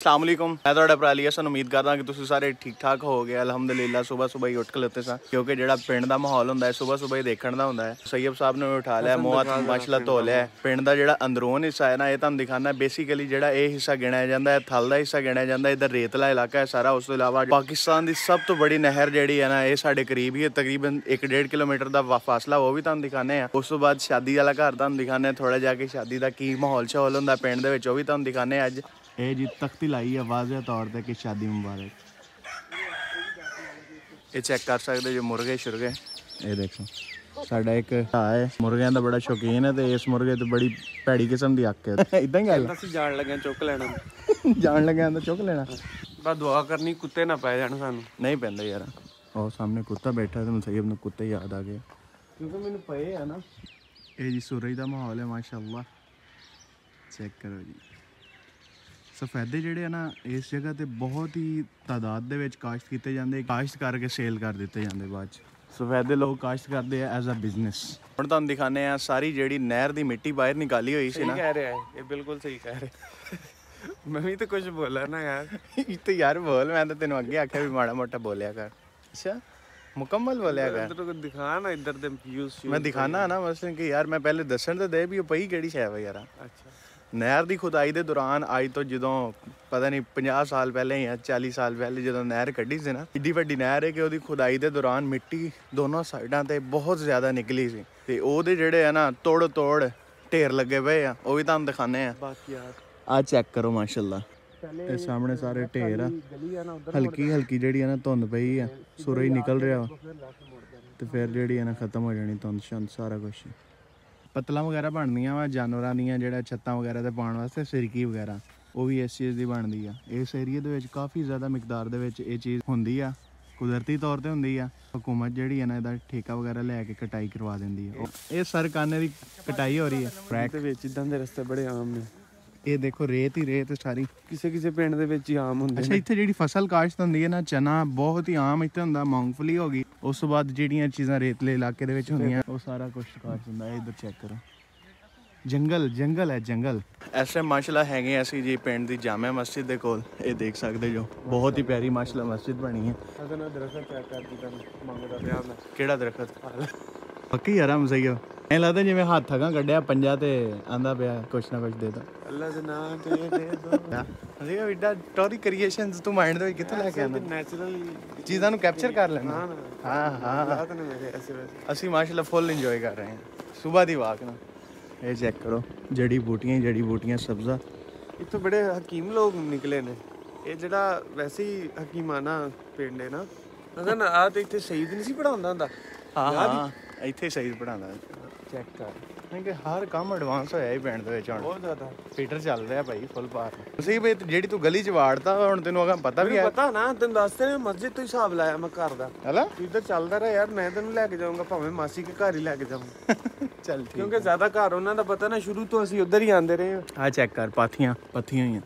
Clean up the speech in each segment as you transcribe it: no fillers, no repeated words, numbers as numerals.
अस्सलाम वालेकुम, मैं ਤੁਹਾਡਾ ਭਰਾ ਲਿਆ ਸਨ। ਉਮੀਦ ਕਰਦਾ ਕਿ ਤੁਸੀਂ ਸਾਰੇ ਠੀਕ ਠਾਕ ਹੋਗੇ। ਅਲਹਮਦੁਲਿਲਾ ਸੁਬਹ ਹੀ ਉੱਠ ਕੇ ਲੱਤੇ ਸਾਂ ਕਿਉਂਕਿ ਜਿਹੜਾ ਪਿੰਡ ਦਾ ਮਾਹੌਲ ਹੁੰਦਾ ਹੈ ਸੁਬਹ ਹੀ ਦੇਖਣ ਦਾ ਹੁੰਦਾ ਹੈ। ਸੈਯਦ ਸਾਹਿਬ ਨੇ ਉਠਾ ਲਿਆ, ਮੂੰਹ ਹੱਥ ਮਾਸ਼ਾਅੱਲਾ ਧੋ ਲਿਆ। ਪਿੰਡ ਦਾ ਜਿਹੜਾ ਅੰਦਰੂਨ ਹਿੱਸਾ ਹੈ ਨਾ, ਇਹ ਤੁਹਾਨੂੰ ਦਿਖਾਣਾ। ਬੇਸਿਕਲੀ ਜਿਹੜਾ ਇਹ ਹਿੱਸਾ ਗਿਣਿਆ ਜਾਂਦਾ ਹੈ, ਥਲ ਦਾ ਹਿੱਸਾ ਗਿਣਿਆ ਜਾਂਦਾ। ਇੱਧਰ ਰੇਤਲਾ ਇਲਾਕਾ ਹੈ ਸਾਰਾ। ਉਸ ਤੋਂ ਇਲਾਵਾ ਪਾਕਿਸਤਾਨ ਦੀ ਸਭ ਤੋਂ ਬੜੀ ਨਹਿਰ ਜਿਹੜੀ ਹੈ ਨਾ, ਇਹ ਸਾਡੇ ਕਰੀਬ ਹੀ ਹੈ, ਤਕਰੀਬਨ 1-1.5 ਕਿਲੋਮੀਟਰ ਦਾ ਫਾਸਲਾ। ਉਹ ਵੀ ਤੁਹਾਨੂੰ ਦਿਖਾਣੇ ਆ। ਉਸ ਤੋਂ ਬਾਅਦ ਸ਼ਾਦੀ ਵਾਲਾ ਘਰ ਤੁਹਾਨੂੰ ਦਿਖਾਣੇ, ਥੋੜਾ ਜਾ ਕੇ ਸ਼ਾਦੀ ਦਾ ਕੀ ਮਾਹੌਲ ਸ਼ਹੌਲ ਹੁੰਦਾ ਪਿੰਡ ਦੇ ਵਿੱਚ, ਉਹ ਵੀ ਤੁਹਾਨੂੰ ਦਿਖਾਣੇ ਅੱਜ। ਇਹ ਜੀ ਤਖਤੀ ਲਾਈ ਹੈ ਵਾਜ਼ਿਹ ਤੌਰ ਤੇ ਕਿ ਸ਼ਾਦੀ ਮੁਬਾਰਕ। ਇਹ ਚੈੱਕ ਕਰ ਸਕਦੇ ਜੋ ਮੁਰਗੇ ਸ਼ੁਰਗੇ। ਇਹ ਦੇਖੋ ਸਾਡਾ ਇੱਕ ਭਰਾ ਹੈ, ਮੁਰਗਿਆਂ ਦਾ ਬੜਾ ਸ਼ੌਕੀਨ ਹੈ ਤੇ ਇਸ ਮੁਰਗੇ ਤੇ ਬੜੀ ਭੈੜੀ ਕਿਸਮ ਦੀ ਅੱਖ ਹੈ। ਇਦਾਂ ਹੀ ਗੱਲ ਅਸੀਂ ਜਾਣ ਲੱਗਿਆ ਚੁੱਕ ਲੈਣਾ ਜਾਣ ਲੱਗਿਆ ਤਾਂ ਚੁੱਕ ਲੈਣਾ। ਬਸ ਦੁਆ ਕਰਨੀ ਕੁੱਤੇ ਨਾ ਪੈ ਜਾਣ ਸਾਨੂੰ। ਨਹੀਂ ਪੈਂਦਾ ਯਾਰ। ਉਹ ਸਾਹਮਣੇ ਕੁੱਤਾ ਬੈਠਾ ਤੇ ਮੁਸੈਬ ਨੂੰ ਕੁੱਤੇ ਯਾਦ ਆ ਗਏ ਕਿਉਂਕਿ ਮੈਨੂੰ ਪਏ ਆ ਨਾ। ਇਹ ਜੀ ਸੂਰਜ ਦਾ ਮਾਹੌਲ ਹੈ ਮਾਸ਼ਾਅੱਲਾ। ਚੈੱਕ ਕਰੋ ਜੀ। ਸਫੈਦੇ ਜਿਹੜੇ ਆ ਨਾ ਇਸ ਜਗ੍ਹਾ ਤੇ ਬਹੁਤ ਹੀ ਤਾਦਾਦ ਦੇ ਵਿੱਚ ਕਾਸ਼ਤ ਕੀਤੇ ਜਾਂਦੇ, ਕਾਸ਼ਤ ਕਰਕੇ ਸੇਲ ਕਰ ਦਿੱਤੇ ਜਾਂਦੇ ਬਾਅਦ ਚ। ਸਫੈਦੇ ਲੋਕ ਕਾਸ਼ਤ ਕਰਦੇ ਆ ਐਜ਼ ਅ ਬਿਜ਼ਨਸ। ਹੁਣ ਤੁਹਾਨੂੰ ਦਿਖਾਣੇ ਆ ਸਾਰੀ ਜਿਹੜੀ ਨਹਿਰ ਦੀ ਮਿੱਟੀ ਬਾਹਰ ਨਿਕਾਲੀ ਹੋਈ ਸੀ ਨਾ। ਕਹਿ ਰਿਹਾ ਹੈ ਇਹ, ਬਿਲਕੁਲ ਸਹੀ ਕਹਿ ਰਿਹਾ। ਮੈਂ ਵੀ ਤਾਂ ਕੁਝ ਬੋਲਾ ਨਾ ਯਾਰ। ਤੇ ਯਾਰ ਬੋਲ, ਮੈਂ ਤਾਂ ਤੈਨੂੰ ਅੱਗੇ ਆਖਿਆ ਵੀ ਮਾੜਾ ਮੋਟਾ ਬੋਲਿਆ ਕਰ। ਅੱਛਾ ਮੁਕੰਮਲ ਬੋਲਿਆ ਕਰ। ਤੈਨੂੰ ਦਿਖਾ ਨਾ ਇੱਧਰ ਦੇ ਵਿਊਜ਼। ਮੈਂ ਦਿਖਾਣਾ ਨਾ ਮਸਲਨ ਕਿ ਯਾਰ ਮੈਂ ਪਹਿਲੇ ਦੱਸਣ ਤੇ ਦੇ ਵੀ ਉਹ ਪਈ ਕਿਹੜੀ ਸ਼ੈ ਵਾ ਯਾਰ। ਅੱਛਾ ਨਹਿਰ ਦੀ ਖੁਦਾਈ ਦੇ ਦੌਰਾਨ ਅੱਜ ਤੋਂ ਜਦੋਂ ਪਤਾ ਨਹੀਂ 50 ਸਾਲ ਪਹਿਲੇ ਜਾਂ 40 ਸਾਲ ਪਹਿਲੇ ਜਦੋਂ ਨਹਿਰ ਕੱਢੀ ਸੀ ਨਾ, ਇੱਡੀ ਵੱਡੀ ਨਹਿਰ ਹੈ ਕਿ ਉਹਦੀ ਖੁਦਾਈ ਦੇ ਦੌਰਾਨ ਮਿੱਟੀ ਦੋਨੋਂ ਸਾਈਡਾਂ ਤੇ ਬਹੁਤ ਜ਼ਿਆਦਾ ਨਿਕਲੀ ਸੀ ਤੇ ਉਹਦੇ ਜਿਹੜੇ ਆ ਨਾ ਤੋੜ ਢੇਰ ਲੱਗੇ ਪਏ ਆ, ਉਹ ਵੀ ਤੁਹਾਨੂੰ ਦਿਖਾਣੇ ਆ। ਬਾਕੀ ਯਾਰ ਆ ਚੈੱਕ ਕਰੋ ਮਾਸ਼ਾਅੱਲਾ। ਇਹ ਸਾਹਮਣੇ ਸਾਰੇ ਢੇਰ ਆ। ਹਲਕੀ ਜਿਹੜੀ ਆ ਨਾ ਧੁੰਦ ਪਈ ਆ, ਸੂਰਜ ਨਿਕਲ ਰਿਹਾ ਤੇ ਫਿਰ ਜਿਹੜੀ ਆ ਨਾ ਖਤਮ ਹੋ ਜਾਣੀ ਧੁੰਦ ਸ਼ੰਦ ਸਾਰਾ ਕੁਛ। ਪਤਲਾਂ ਵਗੈਰਾ ਬਣਦੀਆਂ ਵਾ ਜਾਨਵਰਾਂ ਦੀਆਂ, ਜਿਹੜਾ ਛੱਤਾਂ ਵਗੈਰਾ ਤੇ ਪਾਉਣ ਵਾਸਤੇ ਸਿਰਕੀ ਵਗੈਰਾ, ਉਹ ਵੀ ਇਸ ਚੀਜ਼ ਦੀ ਬਣਦੀ ਆ। ਇਸ ਏਰੀਏ ਦੇ ਵਿੱਚ ਕਾਫੀ ਜ਼ਿਆਦਾ ਮਿਕਦਾਰ ਦੇ ਵਿੱਚ ਇਹ ਚੀਜ਼ ਹੁੰਦੀ ਆ, ਕੁਦਰਤੀ ਤੌਰ ਤੇ ਹੁੰਦੀ ਆ। ਹਕੂਮਤ ਜਿਹੜੀ ਹੈ ਨਾ ਇਹਦਾ ਠੇਕਾ ਵਗੈਰਾ ਲੈ ਕੇ ਕਟਾਈ ਕਰਵਾ ਦਿੰਦੀ ਹੈ। ਇਹ ਸਰਕਾਨੇ ਦੀ ਕਟਾਈ ਹੋ ਰਹੀ ਹੈ। ਟਰੈਕ ਦੇ ਵਿੱਚ ਇਦਾਂ ਦੇ ਰਸਤੇ ਬੜੇ ਆਮ ਨੇ। ਇਹ ਦੇਖੋ ਰੇਤ ਹੀ ਰੇਤ ਸਾਰੀ, ਕਿਸੇ ਪਿੰਡ ਦੇ ਵਿੱਚ ਹੀ ਆਮ ਹੁੰਦੇ। ਅੱਛਾ ਇੱਥੇ ਜਿਹੜੀ ਫਸਲ ਕਾਸ਼ਤ ਹੁੰਦੀ ਹੈ ਨਾ, ਚਨਾ ਬਹੁਤ ਹੀ ਆਮ ਇੱਥੇ ਹੁੰਦਾ, ਮੂੰਗਫਲੀ ਹੋ ਗਈ। ਉਸ ਤੋਂ ਬਾਅਦ ਜਿਹੜੀਆਂ ਚੀਜ਼ਾਂ ਰੇਤਲੇ ਇਲਾਕੇ ਦੇ ਵਿੱਚ ਹੁੰਦੀਆਂ ਉਹ ਸਾਰਾ ਕੁਝ ਕਾਸ਼ਤ ਹੁੰਦਾ। ਇੱਧਰ ਚੈੱਕ ਕਰੋ, ਜੰਗਲ ਹੈ ਜੰਗਲ। ਇਸ ਟਾਈਮ ਮਾਸ਼ਾਅੱਲਾ ਹੈਗੇ ਅਸੀਂ ਜੀ ਪਿੰਡ ਦੀ ਜਾਮਿਆ ਮਸਜਿਦ ਦੇ ਕੋਲ। ਇਹ ਦੇਖ ਸਕਦੇ ਜੋ ਬਹੁਤ ਹੀ ਪਿਆਰੀ ਮਾਸ਼ਾਅੱਲਾ ਮਸਜਿਦ ਬਣੀ ਹੈ। ਦਰਖਤ ਚੈੱਕ ਕਰ ਦਿੱਤਾ ਮੰਗਦਾ ਪਿਆ ਮੈਂ। ਕਿਹੜਾ ਦਰਖਤ? ਪੱਕੀ ਯਾਰ ਮਜ਼ਈਓ ਐਂ ਲੱਗਦਾ ਜਿਵੇਂ ਹੱਥ ਅਗਾਂ ਕੱਢਿਆ ਪੰਜਾ ਤੇ ਆਂਦਾ ਪਿਆ ਕੁਛ ਨਾ ਕੁਛ ਦੇ ਦੋ ਅੱਲਾ ਦੇ ਨਾਮ ਤੇ ਦੇ ਦੋ। ਅਸੀਂ ਵਿੱਡਾ ਟੋਰੀ ਕ੍ਰੀਏਸ਼ਨਸ ਤੂੰ ਮਾਈਂਡ ਦੇ ਵਿੱਚ ਕਿੱਥੋਂ ਲੈ ਕੇ ਆਉਂਦਾ? ਨੈਚੁਰਲ ਚੀਜ਼ਾਂ ਨੂੰ ਕੈਪਚਰ ਕਰ ਲੈਣਾ। ਹਾਂ ਅਸੀਂ ਮਾਸ਼ਾਅੱਲਾ ਫੁੱਲ ਇੰਜੋਏ ਕਰ ਰਹੇ ਹਾਂ ਸੁਬਾਹ ਦੀ ਵਾਕ ਨਾਲ। ਇਹ ਚੈੱਕ ਕਰੋ ਜੜੀ ਬੂਟੀਆਂ ਸਬਜ਼ਾ। ਇੱਥੋਂ ਬੜੇ ਹਕੀਮ ਲੋਕ ਨਿਕਲੇ ਨੇ। ਇਹ ਜਿਹੜਾ ਵੈਸੇ ਹੀ ਹਕੀਮਾਨਾ ਪਿੰਡ ਹੈ ਨਾ, ਅਗਰ ਆ ਤੇ ਇੱਥੇ ਸ਼ਹੀਦ ਨਹੀਂ ਸੀ ਪੜਾਉਂਦਾ ਹੁੰਦਾ। ਹਾਂ ਇੱਥੇ ਸ਼ਹੀਦ ਪੜਾਉਂਦਾ। ਚੈੱਕ ਕਰ ਕਿ ਹਰ ਕੰਮ ਐਡਵਾਂਸ ਹੋਇਆ ਹੀ ਪਿੰਡ ਦੇ ਵਿੱਚ ਹੁਣ ਬਹੁਤ ਜ਼ਿਆਦਾ। ਫੀਟਰ ਚੱਲ ਰਿਹਾ ਭਾਈ ਫੁੱਲ ਪਾਰ। ਤੁਸੀਂ ਵੀ ਜਿਹੜੀ ਤੂੰ ਗਲੀ ਚ ਵਾੜਤਾ ਹੁਣ ਤੈਨੂੰ ਅਗਾ ਪਤਾ ਵੀ ਹੈ। ਪਤਾ ਨਾ ਤੈਨੂੰ ਦੱਸਦੇ ਨੇ ਮਸਜਿਦ ਤੋਂ ਹਿਸਾਬ ਲਾਇਆ ਮੈਂ ਘਰ ਦਾ। ਹਲਾ ਇੱਧਰ ਚੱਲਦਾ ਰਿਹਾ ਯਾਰ, ਮੈਂ ਤੈਨੂੰ ਲੈ ਕੇ ਜਾਊਂਗਾ ਭਾਵੇਂ ਮਾਸੀ ਕੇ ਘਰ ਹੀ ਲੈ ਕੇ ਜਾਵਾਂ। ਚੱਲ ਠੀਕ, ਕਿਉਂਕਿ ਜ਼ਿਆਦਾ ਘਰ ਉਹਨਾਂ ਦਾ ਪਤਾ ਨਾ, ਸ਼ੁਰੂ ਤੋਂ ਅਸੀਂ ਉੱਧਰ ਹੀ ਆਂਦੇ ਰਹੇ ਹਾਂ। ਆ ਚੈੱਕ ਕਰ ਪੱਥੀਆਂ ਹੀ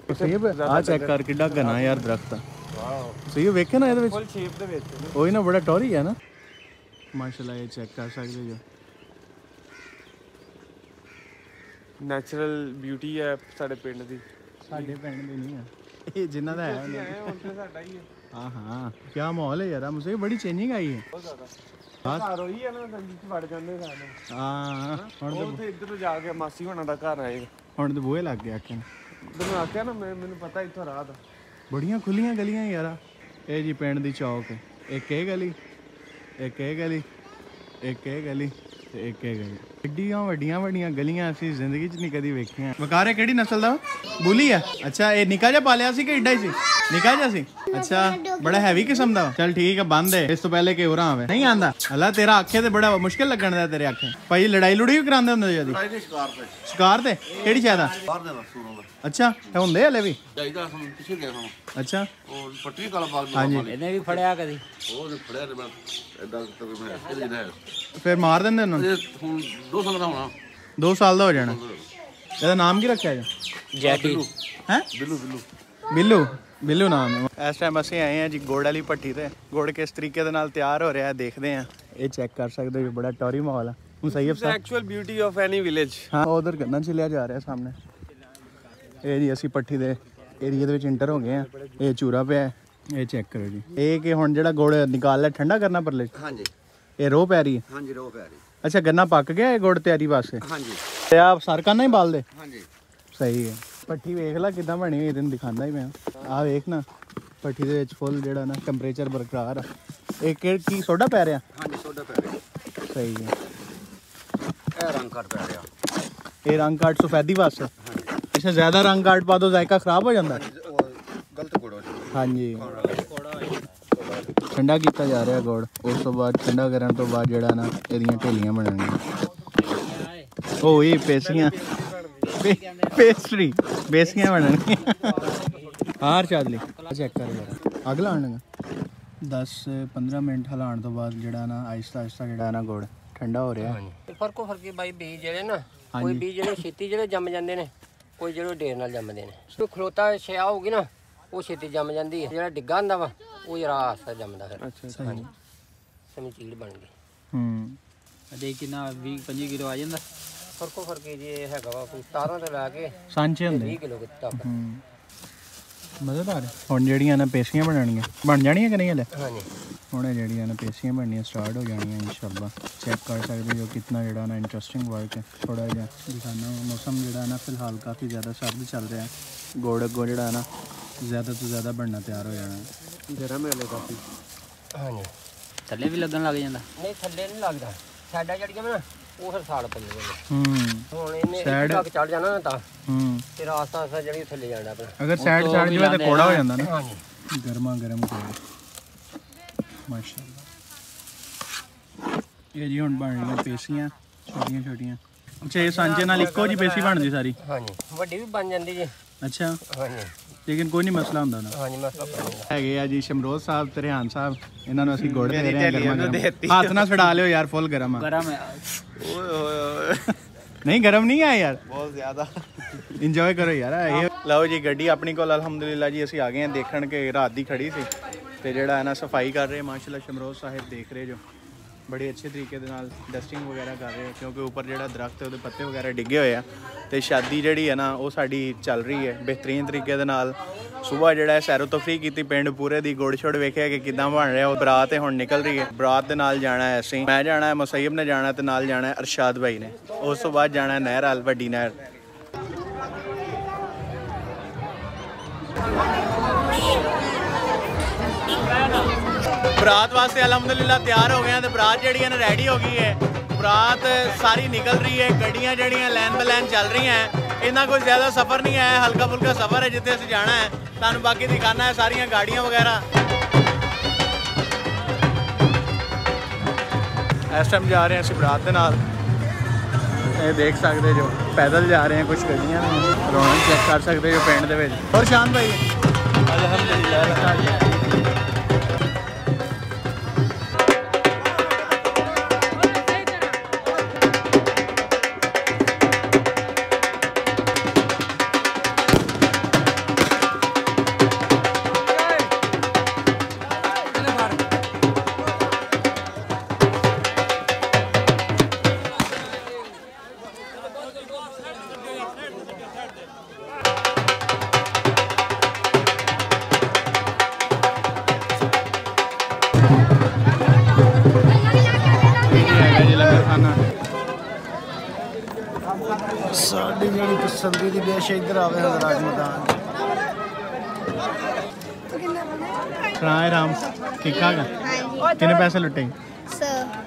ਆ ਚੈੱਕ ਕਰ ਕਿੱਡਾ ਘਣਾ ਯਾਰ ਦਰਖਤ ਆ। ਵਾਓ ਸਹੀ ਵੇਖਿਆ ਨਾ ਇਹਦੇ ਵਿੱਚ ਫੁੱਲ ਸ਼ੇਪ ਦੇ ਵਿੱਚ ਉਹੀ ਨਾ ਬੜਾ ਟੌਰੀ ਹੈ ਨਾ ਮਾਸ਼ਾਅੱਲਾ। ਇਹ ਚੈੱਕ ਕਰ ਸਕਦੇ ਜੋ ਨੈਚੁਰਲ ਬਿਊਟੀ ਹੈ ਸਾਡੇ ਪਿੰਡ ਦੀ। ਸਾਡੇ ਪਿੰਡ ਦੀ ਨਹੀਂ ਹੈ ਇਹ, ਜਿੰਨਾ ਦਾ ਹੈ ਸਾਡਾ ਹੀ ਹੈ। ਹਾਂ ਕੀ ਮਾਹੌਲ ਹੈ ਯਾਰ। ਮੁझे ਬੜੀ ਚੇਂਜਿੰਗ ਆਈ ਹੈ। ਬਹੁਤ ਜ਼ਿਆਦਾ ਘਰ ਹੋਈ ਹੈ ਨਾ, ਗੰਦੀ ਚ ਵੜ ਜਾਂਦੇ ਸਾਡੇ। ਹਾਂ ਹੁਣ ਉੱਥੇ ਇੱਧਰ ਜਾ ਕੇ ਮਾਸੀ ਹੋਣਾ ਦਾ ਘਰ ਆਏਗਾ। ਹੁਣ ਤੇ ਬੂਹੇ ਲੱਗ ਗਿਆ ਆਖਣ। ਤੈਨੂੰ ਆਖਿਆ ਨਾ ਮੈਨੂੰ ਪਤਾ ਇੱਥੋਂ ਰਾਹ ਦਾ। ਬੜੀਆਂ ਖੁੱਲੀਆਂ ਗਲੀਆਂ ਯਾਰ। ਇਹ ਜੀ ਪਿੰਡ ਦੀ ਚੌਕ, ਇੱਕ ਇਹ ਗਲੀ, ਇੱਕ ਇਹ ਗਲੀ, ਇੱਕ ਇਹ ਗਲੀ ਤੇ ਇੱਕ ਇਹ ਗਲੀ। ਐਡੀਆਂ ਵੱਡੀਆਂ ਗਲੀਆਂ ਅਸੀਂ ਜ਼ਿੰਦਗੀ 'ਚ ਨਹੀਂ ਕਦੀ ਵੇਖੀਆਂ। ਵਕਾਰੇ ਕਿਹੜੀ ਨਸਲ ਦਾ? ਬੁਲੀ ਆ। ਅੱਛਾ ਇਹ ਨਿੱਕਾ ਜਿਹਾ ਪਾਲਿਆ ਸੀ ਕਿ ਏਡਾ ਹੀ ਸੀ? ਨਿੱਕਾ ਜਿਹਾ ਸੀ। ਅੱਛਾ ਬੜਾ ਹੈਵੀ ਕਿਸਮ ਦਾ। ਚੱਲ ਠੀਕ ਆ ਬੰਦ ਹੈ। ਇਸ ਤੋਂ ਪਹਿਲੇ ਕਿ ਹੋਰਾਂ ਆਵੇ ਨਹੀਂ ਆਂਦਾ। ਹਲਾ ਤੇਰਾ ਆਖੇ ਤੇ ਬੜਾ ਮੁਸ਼ਕਿਲ ਲੱਗਣ ਦਾ ਤੇਰੇ ਆਖੇ। ਭਾਈ ਲੜਾਈ ਲੁੜੀ ਵੀ ਕਰਾਉਂਦੇ ਹੁੰਦੇ ਜਦੀ? ਸ਼ਿਕਾਰ ਤੇ ਕਿਹੜੀ ਚਾਹਦਾ? ਅੱਛਾ ਇਹ ਹੁੰਦੇ ਹਲੇ ਵੀ? ਅੱਛਾ ਪੱਟੀ ਕਾਲਾ ਬਾਗ ਹਾਂਜੀ ਇਹਨੇ ਵੀ ਫੜਿਆ ਕਦੀ? ਉਹ ਫੜਿਆ ਤੇ ਮੈਂ ਇਦਾਂ ਫਿਰ ਮਾਰ ਦਿੰਦੇ ਉਹਨਾਂ ਨੂੰ? ਹੁਣ 2 ਸਾਲ ਦਾ ਹੋਣਾ। 2 ਸਾਲ ਦਾ ਹੋ ਜਾਣਾ। ਇਹਦਾ ਨਾਮ ਕੀ ਰੱਖਿਆ ਜੀ? ਜੈਕੀ ਹੈ? ਬਿੱਲੂ ਬਿੱਲੂ ਨਾਮ ਹੈ। ਇਸ ਟਾਈਮ ਅਸੀਂ ਆਏ ਹਾਂ ਜੀ ਗੁੜ ਵਾਲੀ ਭੱਠੀ ਤੇ। ਗੁੜ ਕਿਸ ਤਰੀਕੇ ਦੇ ਨਾਲ ਤਿਆਰ ਹੋ ਰਿਹਾ ਦੇਖਦੇ ਹਾਂ। ਇਹ ਚੈੱਕ ਕਰ ਸਕਦੇ ਹੋ ਬੜਾ ਟੌਰੀ ਮਾਹੌਲ ਆ। ਮੁਸੈਬ ਸਾਹਿਬ actual beauty of any village. ਹਾਂ ਉਧਰ ਗੰਨਾ ਚੱਲਿਆ ਜਾ ਰਿਹਾ ਸਾਹਮਣੇ। ਇਹ ਜੀ ਅਸੀਂ ਭੱਠੀ ਦੇ ਏਰੀਆ ਦੇ ਵਿੱਚ ਇੰਟਰ ਹੋ ਗਏ ਆ। ਇਹ ਚੂਰਾ ਪਿਆ, ਇਹ ਚੈੱਕ ਕਰੋ ਜੀ। ਇਹ ਕਿ ਹੁਣ ਜਿਹੜਾ ਗੁੜ ਨਿਕਾਲ ਲਿਆ ਠੰਡਾ ਕਰਨਾ ਪਰਲੇ? ਹਾਂਜੀ ਇਹ ਰੋ ਪੈ ਰਹੀ ਹੈ? ਹਾਂਜੀ ਰੋ ਪੈ ਰਹੀ। ਅੱਛਾ ਗੰਨਾ ਪੱਕ ਗਿਆ, ਇਹ ਗੁੜ ਤਿਆਰੀ ਵਾਸਤੇ? ਹਾਂਜੀ ਤੇ ਆਪ ਸਰਕਾਨਾ ਹੀ ਬਾਲਦੇ? ਹਾਂਜੀ ਸਹੀ ਹੈ। ਪੱਠੀ ਵੇਖ ਲੈ ਕਿਦਾਂ ਬਣੀ ਹੋਈ, ਤੈਨੂੰ ਦਿਖਾਉਂਦਾ ਹੀ ਮੈਂ। ਆਹ ਵੇਖ ਨਾ ਪੱਠੀ ਦੇ ਵਿੱਚ ਫੁੱਲ ਜਿਹੜਾ ਨਾ ਟੈਂਪਰੇਚਰ ਬਰਕਰਾਰ ਆ। ਇਹ ਕੀ ਸੋਡਾ ਪੈ ਰਿਹਾ? ਹਾਂਜੀ ਸੋਡਾ ਪੈ ਰਿਹਾ। ਸਹੀ ਹੈ। ਇਹ ਰੰਗ ਕੱਟ ਪੈ ਰਿਹਾ। ਇਹ ਰੰਗ ਕਾਟ ਸਫੈਦੀ ਵਾਸਤੇ? ਅੱਛਾ ਜ਼ਿਆਦਾ ਰੰਗ ਕਾਟ ਪਾ ਦੋ ਜ਼ਾਇਕਾ ਖਰਾਬ ਹੋ ਜਾਂਦਾ? ਗਲਤ ਗੁੜ ਹੋ ਜਾਂਦਾ। ਹਾਂਜੀ ਠੰਡਾ ਕੀਤਾ ਜਾ ਰਿਹਾ ਗੁੜ। ਉਸ ਤੋਂ ਬਾਅਦ ਠੰਡਾ ਕਰਨ ਤੋਂ ਬਾਅਦ ਜਿਹੜਾ ਨਾ ਇਹਦੀਆਂ ਢੇਲੀਆਂ ਬਣਨਗੀਆਂ। ਉਹ ਇਹ ਪੇਸੀਆਂ ਪੇਸਟਰੀ ਬੇਸੀਆਂ ਬਣਨਗੀਆਂ। ਹਾਰ ਚਾਦਲੀ ਚੈੱਕ ਕਰ ਜਰਾ। ਅੱਗ ਲਾਉਣਗਾ 10-15 ਮਿੰਟ ਹਿਲਾਉਣ ਤੋਂ ਬਾਅਦ ਜਿਹੜਾ ਨਾ ਆਹਿਸਤਾ ਆਹਿਸਤਾ ਜਿਹੜਾ ਨਾ ਗੁੜ ਠੰਡਾ ਹੋ ਰਿਹਾ। ਫਰਕੋ ਫਰਕੀ ਬਾਈ ਬੀਜ ਜਿਹੜੇ ਨਾ, ਕੋਈ ਬੀਜ ਜਿਹੜੇ ਛੇਤੀ ਜਿਹੜੇ ਜੰਮ ਜਾਂਦੇ ਨੇ, ਕੋਈ ਜਿਹੜੇ ਢੇਰ ਨਾਲ ਜੰਮਦੇ ਨੇ। ਕੋਈ ਖਲੋਤਾ ਛਿਆ ਹੋਊਗੀ ਨਾ ਉਹ ਛੇਤੀ ਜੰਮ ਜਾਂਦੀ ਹੈ, ਜਿਹੜਾ ਡਿੱਗਾ ਹੁੰਦਾ ਵਾ ਉਹ ਜਰਾ ਆਸਤਾ ਜੰਮਦਾ ਫਿਰ। ਅੱਛਾ ਸਹੀ। ਸਮਝ ਚੀੜ ਬਣ ਗਈ। ਅਜੇ ਕਿੰਨਾ 20-25 ਕਿਲੋ ਆ ਜਾਂਦਾ। ਫਰਕੋ ਫਰਕੀ ਜੇ ਹੈਗਾ ਵਾ ਕੋਈ 17 ਤੋਂ ਲੈ ਕੇ ਸਾਂਚੇ ਹੁੰਦੇ 20 ਕਿਲੋ ਤੱਕ। ਮਜ਼ੇਦਾਰ। ਹੁਣ ਜਿਹੜੀਆਂ ਨਾ ਪੇਸੀਆਂ ਬਣਾਉਣੀਆਂ ਬਣ ਜਾਣੀਆਂ ਕਿ ਨਹੀਂ ਹਲੇ? ਹਾਂਜੀ ਹੁਣ ਇਹ ਜਿਹੜੀਆਂ ਨਾ ਪੇਸੀਆਂ ਬਣਨੀਆਂ ਸਟਾਰਟ ਹੋ ਜਾਣੀਆਂ ਇਨਸ਼ਾਅੱਲਾ। ਚੈੱਕ ਕਰ ਸਕਦੇ ਹੋ ਕਿੰਨਾ ਜਿਹੜਾ ਨਾ ਇੰਟਰਸਟਿੰਗ ਵਰਕ ਹੈ। ਥੋੜਾ ਜਿਹਾ ਦਿਖਾਣਾ। ਮੌਸਮ ਜਿਹੜਾ ਨਾ ਫਿਲਹਾਲ ਕਾਫੀ ਜ਼ਿਆਦਾ ਸਰਦ ਚੱਲ ਰਿਹਾ ਹੈ। ਗੁੜ ਅੱਗੋਂ ਜਿਹੜਾ ਨਾ ਜ਼ਿਆਦਾ ਤੋਂ ਜ਼ਿਆਦਾ ਬਣਨਾ ਤਿਆਰ ਹੋ ਜਾਣਾ। ਗਰਮ ਹੈ ਕਾਫੀ। ਹਾਂਜੀ ਥੱਲੇ ਵੀ ਲੱਗਣ ਲੱਗ ਜਾਂਦਾ? ਨਹੀਂ ਥੱਲੇ ਨਹੀਂ ਲੱਗਦਾ, ਸਾਈਡਾਂ ਜਿਹੜੀਆਂ ਨਾ ਉਹ ਫਿਰ ਸਾੜ ਪੈਂਦੀਆਂ ਨੇ। ਹੁਣ ਇਹਨੇ Side- ਤੱਕ ਚੜ ਜਾਣਾ ਨਾ ਤਾਂ ਹੂੰ ਫਿਰ ਆਸਤਾ ਆਸਤਾ ਜਿਹੜੀ ਥੱਲੇ ਜਾਣਾ ਆਪਣਾ। ਅਗਰ ਸਾਈਡ ਚੜ ਜਾਵੇ ਤਾਂ ਕੋੜਾ ਹੋ ਜਾਂਦਾ ਨਾ। ਹਾਂਜੀ ਗਰਮਾ ਗਰਮ ਕੋੜਾ। ਮਾਸ਼ਾਅੱਲਾ। ਇਹ ਜੀ ਹੁਣ ਬਣ ਰਹੀਆਂ ਪੇਸੀਆਂ ਛੋਟੀਆਂ ਛੋਟੀਆਂ। ਅੱਛਾ ਇਹ ਸਾਂਚੇ ਨਾਲ ਇੱਕੋ ਜੀ ਪੇਸੀ ਬਣਦੀ ਸਾਰੀ? ਹਾਂਜੀ ਵੱਡੀ ਵੀ ਬਣ ਜਾਂਦੀ ਜੀ। ਅੱਛਾ ਹਾਂਜੀ ਲੇਕਿਨ ਕੋਈ ਨਹੀਂ ਮਸਲਾ ਹੁੰਦਾ ਨਾ। ਹਾਂਜੀ ਮਸਲਾ ਪੈ ਜਾਂਦਾ। ਹੈਗੇ ਆ ਜੀ ਸ਼ਮਰੋਜ਼ ਸਾਹਿਬ ਤੇ ਰਿਹਾਨ ਸਾਹਿਬ। ਇਹਨਾਂ ਨੂੰ ਅਸੀਂ ਗੁੜ ਦੇ ਰਹੇ ਹਾਂ ਗਰਮਾ ਗਰਮ। ਹੱਥ ਨਾਲ ਛਡਾ ਲਿਓ ਯਾਰ, ਫੁੱਲ ਗਰਮ ਆ। ਗਰਮ ਹੈ। ਓਏ ਹੋਏ ਨਹੀਂ ਗਰਮ ਨਹੀਂ ਆ ਯਾਰ, ਬਹੁਤ ਜ਼ਿਆਦਾ। ਇੰਜੋਏ ਕਰੋ ਯਾਰ। ਇਹ ਲਓ ਜੀ ਗੱਡੀ ਆਪਣੀ ਕੋਲ ਅਲਹਮਦੁਲਿਲਾ ਜੀ। ਅਸੀਂ ਆ ਗਏ ਹਾਂ ਦੇਖਣ ਕਿ ਰਾਤ ਦੀ ਖੜੀ ਸੀ ਤੇ ਜਿਹੜਾ ਹੈ ਨਾ ਸਫਾਈ ਕਰ ਰਹੇ ਮਾਸ਼ਾਅੱਲਾ। ਸ਼ਮਰੋਜ਼ ਸਾਹਿਬ ਦੇਖ ਰਹੇ ਜੋ ਬੜੇ ਅੱਛੇ ਤਰੀਕੇ ਦੇ ਨਾਲ ਡਸਟਿੰਗ ਵਗੈਰਾ ਕਰ ਰਹੇ, ਕਿਉਂਕਿ ਉੱਪਰ ਜਿਹੜਾ ਦਰਖਤ ਹੈ ਉਹਦੇ ਪੱਤੇ ਵਗੈਰਾ ਡਿੱਗੇ ਹੋਏ ਆ। ਤੇ ਸ਼ਾਦੀ ਜਿਹੜੀ ਹੈ ਨਾ ਉਹ ਸਾਡੀ ਚੱਲ ਰਹੀ ਹੈ ਬਿਹਤਰੀਨ ਤਰੀਕੇ ਦੇ ਨਾਲ। ਸਵੇਰ ਜਿਹੜਾ ਹੈ ਸੈਰੋ ਤਫਰੀਹ ਕੀਤੀ ਪਿੰਡ ਪੂਰੇ ਦੀ। ਗੁੜ ਛੋੜ ਵੇਖਿਆ ਕਿ ਕਿਦਾਂ ਬਣ ਰਿਹਾ। ਉਹ ਬਰਾਤ ਹੁਣ ਨਿਕਲ ਰਹੀ ਹੈ। ਬਰਾਤ ਦੇ ਨਾਲ ਜਾਣਾ ਹੈ ਅਸੀਂ, ਮੈਂ ਜਾਣਾ ਹੈ, ਮੁਸੈਬ ਨੇ ਜਾਣਾ ਤੇ ਨਾਲ ਜਾਣਾ ਹੈ ਅਰਸ਼ਾਦ ਭਾਈ ਨੇ। ਉਸ ਤੋਂ ਬਾਅਦ ਜਾਣਾ ਹੈ ਨਹਿਰ ਵੱਲ, ਵੱਡੀ ਨਹਿਰ। ਬਰਾਤ ਵਾਸਤੇ ਅਲਹਮਦੁਲਿਲਾ ਤਿਆਰ ਹੋ ਗਏ ਆ ਤੇ ਬਰਾਤ ਜਿਹੜੀ ਹੈ ਨਾ ਰੈਡੀ ਹੋ ਗਈ ਹੈ। ਬਰਾਤ ਸਾਰੀ ਨਿਕਲ ਰਹੀ ਹੈ। ਗੱਡੀਆਂ ਜਿਹੜੀਆਂ ਲਾਈਨ ਬਾਈ ਲਾਈਨ ਚੱਲ ਰਹੀਆਂ ਹੈ। ਇੰਨਾ ਕੋਈ ਜ਼ਿਆਦਾ ਸਫ਼ਰ ਨਹੀਂ ਹੈ, ਹਲਕਾ ਫੁਲਕਾ ਸਫ਼ਰ ਹੈ ਜਿੱਥੇ ਅਸੀਂ ਜਾਣਾ ਹੈ। ਤੁਹਾਨੂੰ ਬਾਕੀ ਦਿਖਾਣਾ ਹੈ ਸਾਰੀਆਂ ਗਾੜੀਆਂ ਵਗੈਰਾ। ਇਸ ਟਾਈਮ ਜਾ ਰਹੇ ਹਾਂ ਅਸੀਂ ਬਰਾਤ ਦੇ ਨਾਲ। ਇਹ ਦੇਖ ਸਕਦੇ ਜੋ ਪੈਦਲ ਜਾ ਰਹੇ ਹਾਂ ਕੁਝ ਗੱਡੀਆਂ ਨੇ। ਰੌਣਕ ਚੈੱਕ ਕਰ ਸਕਦੇ ਹੋ ਪਿੰਡ ਦੇ ਵਿੱਚ। ਹੋਰ ਸ਼ਾਨ ਭਾਈ ਅਲਹਮਦੁਲਿਲਾ। ਸਾਡੀ ਜਿਹੜੀ ਪਸੰਦੀਦੀ ਡਿਸ਼ ਇੱਧਰ ਆਵੇ ਹਜ਼ਰਤ ਮੈਦਾਨ। ਰਾਏ ਰਾਮ ਠੀਕ ਠਾਕ ਆ? ਕਿੰਨੇ ਪੈਸੇ ਲੁੱਟੇ?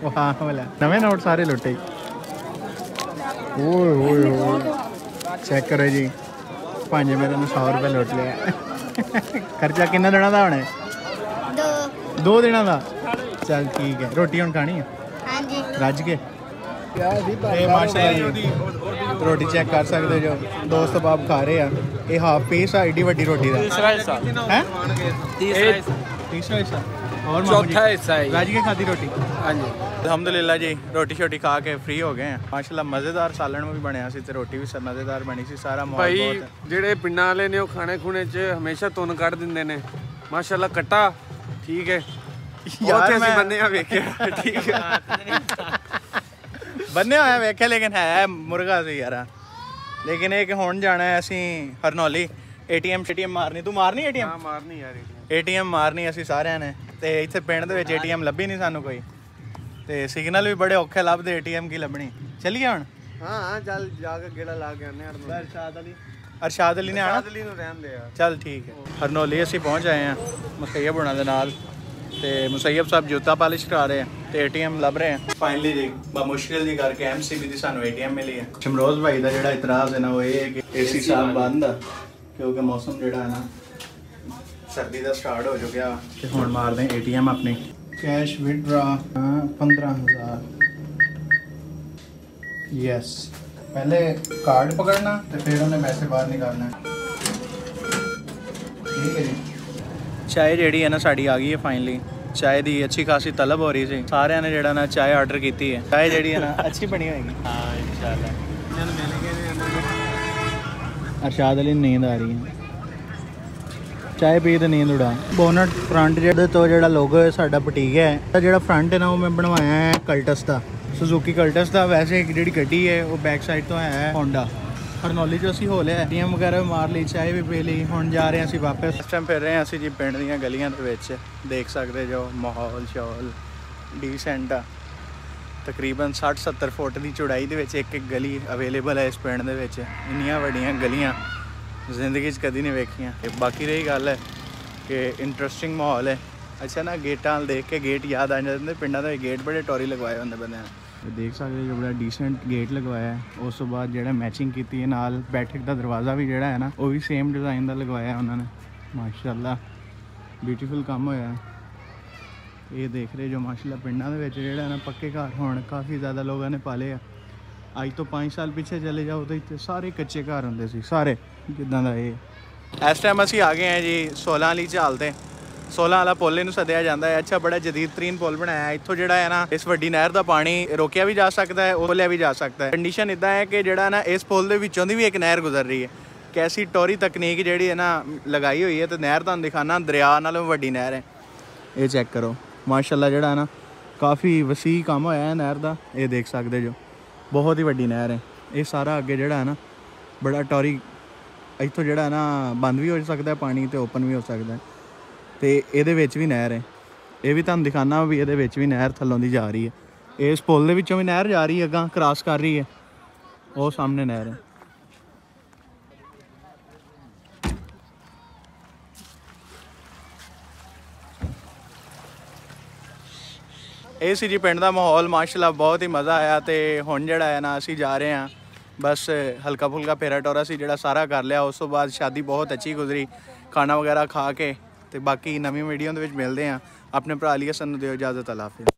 ਉਹ ਹਾਂ ਵਾਲਾ ਨਵੇਂ ਨੋਟ ਸਾਰੇ ਲੁੱਟੇ। ਓਏ ਹੋਏ ਹੋਏ ਚੈੱਕ ਕਰੋ ਜੀ। ਭਾਂਜੇ ਮੇਰੇ ਨੂੰ 100 ਰੁਪਏ ਲੁੱਟ ਲਿਆ। ਖਰਚਾ ਕਿੰਨਾ ਦੇਣਾ ਦਾ ਹੋਣਾ? 2 ਦਿਨਾਂ ਦਾ। ਚੱਲ ਠੀਕ ਹੈ। ਰੋਟੀ ਹੁਣ ਖਾਣੀ ਹੈ? ਹਾਂਜੀ ਰੱਜ ਕੇ। ਇਹ ਮਾਸ਼ਾਅੱਲਾ ਜੀ ਰੋਟੀ ਚੈੱਕ ਕਰ ਸਕਦੇ ਜੋ ਦੋਸਤ ਬਾਬ ਖਾ ਰਹੇ ਆ। ਇਹ ਹਾਫ ਪੀਸ ਆ ਏਡੀ ਵੱਡੀ ਰੋਟੀ ਦਾ। ਤੀਸਰਾ ਹਿੱਸਾ ਹੈ ਤੀਸਰਾ ਹਿੱਸਾ और चौथा हिस्सा है राज के खाती रोटी। हाँ जी अल्हम्दुलिल्लाह जी रोटी शोटी खा के फ्री हो गए हैं माशाल्लाह। मज़ेदार सालन भी बनया सी ते रोटी भी मज़ेदार बनी सी। सारा माहौल ਭਾਈ बहुत ਜਿਹੜੇ ਪਿੰਡਾਂ ਵਾਲੇ ਨੇ ਉਹ ਖਾਣੇ ਖੂਣੇ 'ਚ ਹਮੇਸ਼ਾ ਤੁੰਨ ਕੱਢ ਦਿੰਦੇ ਨੇ। ਮਾਸ਼ਾਅੱਲਾ ਕੱਟਾ ਠੀਕ ਹੈ। ਉੱਥੇ ਅਸੀਂ ਬੰਨੇ ਆ ਵੇਖਿਆ ਠੀਕ ਹੈ। ਬੰਨੇ ਹੋਇਆ ਵੇਖਿਆ ਲੇਕਿਨ ਹੈ ਮੁਰਗਾ ਸੀ ਯਾਰ। ਲੇਕਿਨ ਇਹ ਕਿ ਹੁਣ ਜਾਣਾ ਹੈ ਅਸੀਂ ਹਰਨੌਲੀ ਏਟੀਐਮ ਮਾਰਨੀ, ਤੂੰ ਮਾਰਨੀ ਏਟੀਐਮ? ਹਾਂ ਮਾਰਨੀ ਯਾਰ ਏਟੀਐਮ ਮਾਰਨੀ ਅਸੀਂ ਸਾਰਿਆਂ ਨੇ, ਤੇ ਇੱਥੇ ਪਿੰਡ ਦੇ ਵਿੱਚ ਏਟੀਐਮ ਲੱਭੀ ਨਹੀਂ ਸਾਨੂੰ ਕੋਈ, ਤੇ ਸਿਗਨਲ ਵੀ ਬੜੇ ਔਖੇ ਲੱਭਦੇ, ਏਟੀਐਮ ਕੀ ਲੱਭਣੀ। ਚੱਲੀਏ ਹੁਣ? ਹਾਂ ਚੱਲ ਜਾ ਕੇ ਗੇੜਾ ਲਾ ਕੇ ਆਨੇ ਅਰਸ਼ਾਦ ਅਲੀ ਨੇ ਆਣਾ? ਅਲੀ ਨੂੰ ਰਹਿਣ ਦੇ ਯਾਰ। ਚੱਲ ਠੀਕ ਹੈ। ਹਰਨੋਲੀ ਅਸੀਂ ਪਹੁੰਚ ਆਏ ਹਾਂ ਮੁਸੱਯਬ ਹੁਣਾਂ ਦੇ ਨਾਲ, ਤੇ ਮੁਸੱਯਬ ਸਾਹਿਬ ਜੁੱਤਾ ਪਾਲਿਸ਼ ਕਰਾ ਰਹੇ ਆ ਤੇ ਏਟੀਐਮ ਲੱਭ ਰਹੇ ਆ। ਫਾਈਨਲੀ ਜੀ ਮੁਸ਼ਕਿਲ ਜੀ ਕਰਕੇ ਐਮਸੀਬੀ ਦੀ ਸਾਨੂੰ ਏਟੀਐਮ ਮਿਲੀ ਹੈ। ਸ਼ਮਰੋਜ਼ ਭਾਈ ਦਾ ਜਿਹੜਾ ਇਤਰਾਜ਼ ਹੈ ਨਾ ਉਹ ਇਹ ਹੈ ਕਿ ਏਸੀ ਸਾਹਿਬ ਬੰਦ ਆ, ਕਿਉਂਕਿ ਮੌਸਮ ਜਿਹੜਾ ਹੈ ਨਾ ਸਰਦੀ ਦਾ ਸਟਾਰਟ ਹੋ ਚੁੱਕਿਆ। ਤੇ ਹੁਣ ਮਾਰਦੇ ਏਟੀਐਮ ਆਪਣੀ। Cash withdraw 15000। ਯੈਸ, पहले कार्ड पकड़ना तो फिर उन्हें पैसे बाहर निकालना। ठीक है जी। चाय ਜਿਹੜੀ ਹੈ ਨਾ ਸਾਡੀ ਆ ਗਈ ਹੈ ਫਾਈਨਲੀ। ਚਾय ਦੀ ਅੱਛੀ ਖਾਸੀ ਤਲਬ ਹੋ ਰਹੀ ਸੀ, ਸਾਰਿਆਂ ਨੇ ਜਿਹੜਾ ਨਾ ਚਾय ਆਰਡਰ ਕੀਤੀ ਹੈ। ਚਾय ਜਿਹੜੀ ਹੈ ਨਾ ਅੱਛੀ ਬਣੀ ਹੋਏਗੀ। ਹਾਂ ਇਨਸ਼ਾਅੱਲਾ। ਇਹਨਾਂ ਨੂੰ ਮਿਲ ਗਏ ਨੇ। ਅਰਸ਼ਾਦ ਅਲੀ ਨੀਂਦ ਆ ਰਹੀ ਹੈ। ਚਾय ਪੀ ਤੇ ਨੀਂਦ ਉਡਾ। ਬੋਨਟ ਫਰੰਟ ਜਿਹਦੇ ਤੋਂ ਜਿਹੜਾ ਲੋਗੋ ਹੈ ਸਾਡਾ ਬੁਟੀਕ ਹੈ, ਜਿਹੜਾ ਫਰੰਟ ਹੈ ਨਾ ਉਹ ਮੈਂ ਬਣਵਾਇਆ ਹੈ ਕਲਟਸ ਦਾ, ਸੁਜ਼ੂਕੀ ਕਲਟਸ ਦਾ। ਵੈਸੇ ਜਿਹੜੀ ਗੱਡੀ ਹੈ ਉਹ ਬੈਕ ਸਾਈਡ ਤੋਂ ਹੈ ਹੋਂਡਾ। ਹਰਨੌਲੀ 'ਚ ਅਸੀਂ ਹੋ ਲਿਆ, ਏਟੀਐਮ ਵਗੈਰਾ ਮਾਰ ਲਈ, ਚਾय ਵੀ ਪੀ ਲਈ। ਹੁਣ ਜਾ ਰਹੇ ਹਾਂ ਅਸੀਂ ਵਾਪਸ। ਇਸ ਟਾਈਮ ਫਿਰ ਰਹੇ ਹਾਂ ਅਸੀਂ ਜੀ ਪਿੰਡ ਦੀਆਂ ਗਲੀਆਂ ਦੇ ਵਿੱਚ। ਦੇਖ ਸਕਦੇ ਜੋ ਮਾਹੌਲ ਸ਼ੌਲ ਡੀਸੈਂਟ ਆ। ਤਕਰੀਬਨ 60-70 ਫੁੱਟ ਦੀ ਚੌੜਾਈ ਦੇ ਵਿੱਚ ਇੱਕ ਗਲੀ ਅਵੇਲੇਬਲ ਹੈ ਇਸ ਪਿੰਡ ਦੇ ਵਿੱਚ। ਇੰਨੀਆਂ ਵੱਡੀਆਂ ਗਲੀਆਂ ਜ਼ਿੰਦਗੀ 'ਚ ਕਦੀ ਨਹੀਂ ਵੇਖੀਆਂ। ਤੇ ਬਾਕੀ ਰਹੀ ਗੱਲ ਹੈ ਕਿ ਇੰਟਰਸਟਿੰਗ ਮਾਹੌਲ ਹੈ। ਅੱਛਾ ਨਾ, ਗੇਟਾਂ ਵੱਲ ਦੇਖ ਕੇ ਗੇਟ ਯਾਦ ਆ ਜਾਂਦੇ। ਪਿੰਡਾਂ ਦੇ ਗੇਟ ਬੜੇ ਟੋਰੀ ਲਗਵਾਏ ਹੁੰਦੇ ਬੰਦਿਆਂ ਨੇ। ਦੇਖ ਸਕਦੇ ਜੋ ਬੜਾ ਡੀਸੈਂਟ ਗੇਟ ਲਗਵਾਇਆ ਹੈ। ਉਸ ਤੋਂ ਬਾਅਦ ਜਿਹੜਾ ਮੈਚਿੰਗ ਕੀਤੀ ਹੈ ਨਾਲ ਬੈਠਕ ਦਾ ਦਰਵਾਜ਼ਾ ਵੀ ਜਿਹੜਾ ਹੈ ਨਾ ਉਹ ਵੀ ਸੇਮ ਡਿਜ਼ਾਈਨ ਦਾ ਲਗਵਾਇਆ ਉਹਨਾਂ ਨੇ। ਮਾਸ਼ਾਅੱਲਾ ਬਿਊਟੀਫੁਲ ਕੰਮ ਹੋਇਆ। ਇਹ ਦੇਖ ਰਹੇ ਜੋ ਮਾਸ਼ਾਅੱਲਾ ਪਿੰਡਾਂ ਦੇ ਵਿੱਚ ਜਿਹੜਾ ਨਾ ਪੱਕੇ ਘਰ ਹੁਣ ਕਾਫੀ ਜ਼ਿਆਦਾ ਲੋਕਾਂ ਨੇ ਪਾਲੇ ਆ। ਅੱਜ ਤੋਂ 5 ਸਾਲ ਪਿੱਛੇ ਚਲੇ ਜਾਓ ਤਾਂ ਇੱਥੇ ਸਾਰੇ ਕੱਚੇ ਘਰ ਹੁੰਦੇ ਸੀ, ਸਾਰੇ ਜਿੱਦਾਂ ਦਾ ਇਹ। ਇਸ ਟਾਈਮ ਅਸੀਂ ਆ ਗਏ ਹਾਂ ਜੀ 16 ਵਾਲੀ ਝਾਲ ਤੇ। 16 ਵਾਲਾ ਪੁੱਲ ਇਹਨੂੰ ਸੱਦਿਆ ਜਾਂਦਾ ਹੈ। ਅੱਛਾ, ਬੜਾ ਜਦੀਦ ਤਰੀਨ ਪੁੱਲ ਬਣਾਇਆ। ਇੱਥੋਂ ਜਿਹੜਾ ਹੈ ਨਾ ਇਸ ਵੱਡੀ ਨਹਿਰ ਦਾ ਪਾਣੀ ਰੋਕਿਆ ਵੀ ਜਾ ਸਕਦਾ ਹੈ, ਖੋਲਿਆ ਵੀ ਜਾ ਸਕਦਾ ਹੈ। ਕੰਡੀਸ਼ਨ ਇੱਦਾਂ ਹੈ ਕਿ ਜਿਹੜਾ ਨਾ ਇਸ ਪੁੱਲ ਦੇ ਵਿੱਚੋਂ ਦੀ ਵੀ ਇੱਕ ਨਹਿਰ ਗੁਜ਼ਰ ਰਹੀ ਹੈ। ਕੈਸੀ ਟੋਰੀ ਤਕਨੀਕ ਜਿਹੜੀ ਹੈ ਨਾ ਲਗਾਈ ਹੋਈ ਹੈ। ਤੇ ਨਹਿਰ ਤੁਹਾਨੂੰ ਦਿਖਾਣਾ, ਦਰਿਆ ਨਾਲੋਂ ਵੱਡੀ ਨਹਿਰ ਹੈ। ਇਹ ਚੈੱਕ ਕਰੋ ਮਾਸ਼ਾਅੱਲਾ, ਜਿਹੜਾ ਹੈ ਨਾ ਕਾਫੀ ਵਸੀਹ ਕੰਮ ਹੋਇਆ ਹੈ ਨਹਿਰ ਦਾ। ਇਹ ਦੇਖ ਸਕਦੇ ਜੋ ਬਹੁਤ ਹੀ ਵੱਡੀ ਨਹਿਰ ਹੈ। ਇਹ ਸਾਰਾ ਅੱਗੇ ਜਿਹੜਾ ਹੈ ਨਾ ਬੜਾ ਟੋਰੀ, ਇੱਥੋਂ ਜਿਹੜਾ ਨਾ ਬੰਦ ਵੀ ਹੋ ਸਕਦਾ ਪਾਣੀ ਤੇ ਓਪਨ ਵੀ ਹੋ ਸਕਦਾ। ਤੇ ਇਹਦੇ ਵਿੱਚ ਵੀ ਨਹਿਰ ਹੈ। ਇਹ ਵੀ ਤੁਹਾਨੂੰ ਦਿਖਾਣਾ ਵੀ ਇਹਦੇ ਵਿੱਚ ਵੀ ਨਹਿਰ ਥੱਲੋਂ ਦੀ ਜਾ ਰਹੀ ਹੈ। ਇਸ ਪੁੱਲ ਦੇ ਵਿੱਚੋਂ ਵੀ ਨਹਿਰ ਜਾ ਰਹੀ ਹੈ, ਅੱਗਾ ਕ੍ਰਾਸ ਕਰ ਰਹੀ ਹੈ। ਉਹ ਸਾਹਮਣੇ ਨਹਿਰ ਹੈ। ਇਹ ਸੀ ਜੀ ਪਿੰਡ ਦਾ ਮਾਹੌਲ। ਮਾਸ਼ਾਅੱਲਾ ਬਹੁਤ ਹੀ ਮਜ਼ਾ ਆਇਆ। ਤੇ ਹੁਣ ਜਿਹੜਾ ਹੈ ਨਾ ਅਸੀਂ ਜਾ ਰਹੇ ਹਾਂ, ਬਸ ਹਲਕਾ ਫੁਲਕਾ ਫੇਰਾ ਟੋਰਾ ਸੀ ਜਿਹੜਾ ਸਾਰਾ ਕਰ ਲਿਆ। ਉਸ ਤੋਂ ਬਾਅਦ ਸ਼ਾਦੀ ਬਹੁਤ ਅੱਛੀ ਗੁਜ਼ਰੀ, ਖਾਣਾ ਵਗੈਰਾ ਖਾ ਕੇ। ਤੇ ਬਾਕੀ ਨਵੀਂ ਵੀਡੀਓ ਦੇ ਵਿੱਚ ਮਿਲਦੇ ਹਾਂ। ਆਪਣੇ ਭਰਾ ਲਈ ਸਾਨੂੰ ਦਿਓ ਇਜਾਜ਼ਤ। ਅੱਲਾ ਹਾਫਿਜ਼।